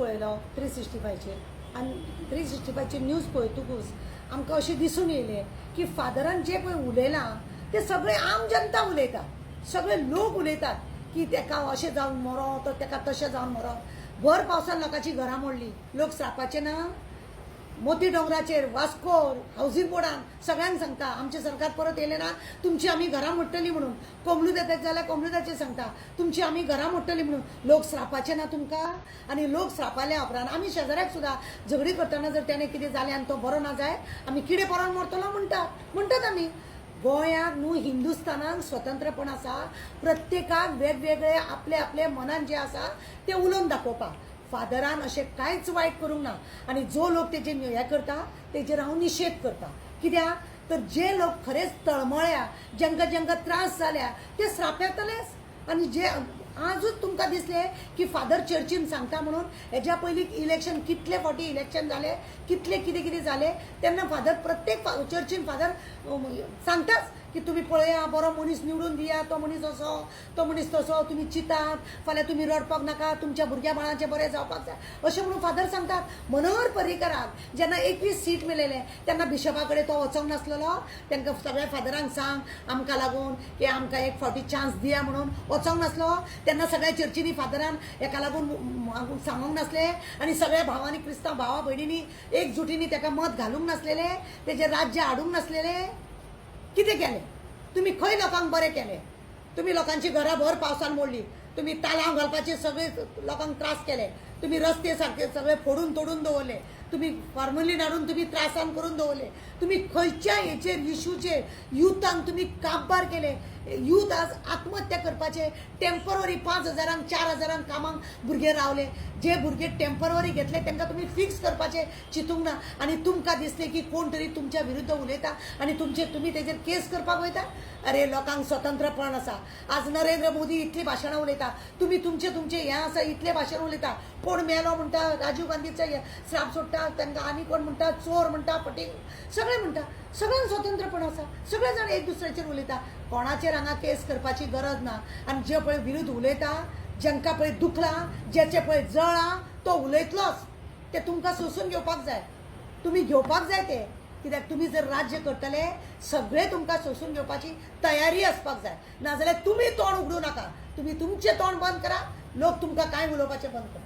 पळयलो 365चेर आनी 365ची न्यूज पळयतकूच आमकां अशें दिसून येयलें की फादरान जे पळय उलयलां ते सगळे आम जनता उलयता, सगळे लोक उलयतात की तेका अशें जावन मरो तो तेका तशें जावन मरो. भर पावसान लोकांची घरां मोडली, लोक श्रापाचे ना. मोती डोंगराचेर वास्कोर हावजींग बोर्डान सगळ्यांक सांगता आमचे सरकार परत येयलें ना तुमची आमी घरां मोडटली म्हणून. कोमलू येतात जाल्यार कोमलूदाचेर सांगता तुमची आमी घरां मोडटली म्हणून. लोक श्रापाचे ना तुमकां. आनी लोक श्रापाल्या उपरांत आमी शेजाऱ्याक सुद्दां झगडी करतना जर तेणें कितें जालें आनी तो बरो ना जाय आमी किडे परान मरतलो म्हणटात आमी. गोंयाक न्हू हिंदुस्थानाक स्वतंत्रपण आसा. प्रत्येकाक वेगवेगळे आपले आपले मनान जे आसा ते उलोवन दाखोवपाक. फादरान अशें कांयच वायट करूंक ना आनी जो लोक तेजेर हें करता तेजेर हांव निशेध करता. कित्याक तर जे लोक खरेंच तळमळ्या जेंका जेंका त्रास जाल्या ते श्राप येतलेच. आनी जे आजूच तुमकां दिसलें की फादर चर्चीन सांगता म्हणून हेज्या पयलीं इलेक्शन कितले फावटी इलेक्शन जालें कितले कितें कितें जालें तेन्ना फादर प्रत्येक चर्चीन फादर सांगताच की तुमी पळया बरो मनीस निवडून दिया, तो मनीस असो तो मनीस तसो, तुमी चिंतात, फाल्यां तुमी रडपाक नाका, तुमच्या भुरग्या बाळांचें बरें जावपाक जाय अशें म्हणून फादर सांगतात. मनोहर पर्रीकराक जेन्ना 21 सीट मेळयलें तेन्ना बिशपा कडेन तो वचोंक नासलेलो. तांकां सगळ्या फादरांक सांग आमकां लागून की आमकां एक फावटी चान्स दिया म्हणून वचोंक नासलो. तेन्ना सगळ्या चर्चीनी फादरान हेका लागून सांगूंक नासले आनी सगळ्या भावांनी क्रिस्तांव भावा भयणींनी एकजुटीनी ताका मत घालूंक नासलेले, तेजें राज्य हाडूंक नासलेले. कितें केलें तुमी? खंय लोकांक बरें केलें? तुमी लोकांची घरां भर पावसान मोडली. तुमी तालांव घालपाचे सगळे लोकांक त्रास केले. तुमी रस्ते सारके सगळे फोडून तोडून दवरले. तुमी फॉर्मलीन हाडून तुमी त्रासान करून दवरले. तुमी खंयच्या हेचेर इश्यूचेर युथांक तुमी काबार केले. यूथ आज आत्महत्या करपाचे. टेम्पररी 5,000 4,000 कामांक भुरगे रावले. जे भुरगे टेम्पररी घेतले तांकां तुमी फिक्स करपाचे चिंतूंक ना. आनी तुमकां दिसलें की कोण तरी तुमच्या विरुद्ध उलयता आनी तुमी तेजेर केस करपाक वयता. अरे लोकांक स्वतंत्रपण आसा. आज नरेंद्र मोदी इतली भाशणां उलयता, तुमी तुमचे हें आसा इतले भाशण उलयता. कोण मेलो म्हणटा राजीव गांधीचो श्राप सोडटा, तांकां आनी कोण म्हणटा चोर म्हणटा, पटेल सगळे म्हणटा. सगळ्यांक स्वतंत्रपण आसा. सगळे जाण एक दुसऱ्याचेर उलयता. कोणाचेर हांगा केस करपाची गरज ना. आनी जे पळय विरुद्ध उलयता, जेंका पळय दुखला, जेचे पळय जळ्ळा तो उलयतलोच. ते तुमकां सोसून घेवपाक जाय. तुमी घेवपाक जाय ते. कित्याक तुमी जर राज्य करतले सगळे तुमकां सोसून घेवपाची तयारी आसपाक जाय. नाजाल्यार तुमी तोंड उगडूं नाका. तुमी तुमचें तोंड बंद करा. लोक तुमकां कांय उलोवपाचें बंद करा.